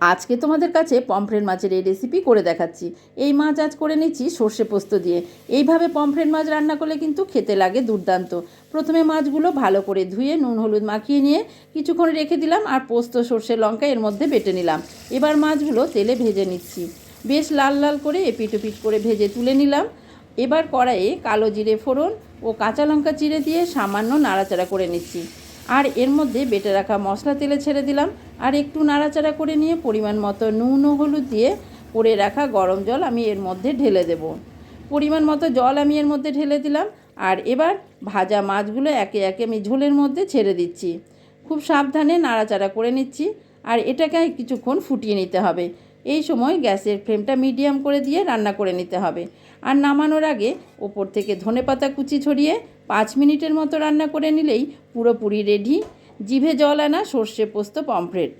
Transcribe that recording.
আজকে তোমাদের কাছে পমফ্রেট মাছের এই রেসিপি করে দেখাচ্ছি। এই মাছ আজ করে নিচ্ছি সর্ষে পোস্ত দিয়ে। এইভাবে পমফ্রেট মাছ রান্না করলে কিন্তু খেতে লাগে দুর্দান্ত। প্রথমে মাছগুলো ভালো করে ধুয়ে নুন হলুদ মাখিয়ে নিয়ে কিছুক্ষণ রেখে দিলাম, আর পোস্ত সর্ষে লঙ্কা এর মধ্যে বেটে নিলাম। এবার মাছগুলো তেলে ভেজে নিচ্ছি। বেশ লাল লাল করে এপিট ওপিট করে ভেজে তুলে নিলাম। এবার কড়াইয়ে কালো জিরে ফোড়ন ও কাঁচা লঙ্কা চিড়ে দিয়ে সামান্য নাড়াচাড়া করে নিচ্ছি। আর এর মধ্যে বেটে রাখা মশলা তেলে ছেড়ে দিলাম, আর একটু নাড়াচাড়া করে নিয়ে পরিমাণ মতো নুন ও হলুদ দিয়ে করে রাখা গরম জল আমি এর মধ্যে ঢেলে দেব। পরিমাণ মতো জল আমি এর মধ্যে ঢেলে দিলাম, আর এবার ভাজা মাছগুলো একে একে আমি ঝোলের মধ্যে ছেড়ে দিচ্ছি। খুব সাবধানে নাড়াচাড়া করে নিচ্ছি, আর এটাকে কিছুক্ষণ ফুটিয়ে নিতে হবে। এই সময় গ্যাসের ফ্লেমটা মিডিয়াম করে দিয়ে রান্না করে নিতে হবে। আর নামানোর আগে ওপর থেকে ধনেপাতা কুচি ছড়িয়ে 5 মিনিটের মতো রান্না করে নিলেই পুরোপুরি রেডি জিভে জল আনা সর্ষে পোস্ত পমফ্রেট।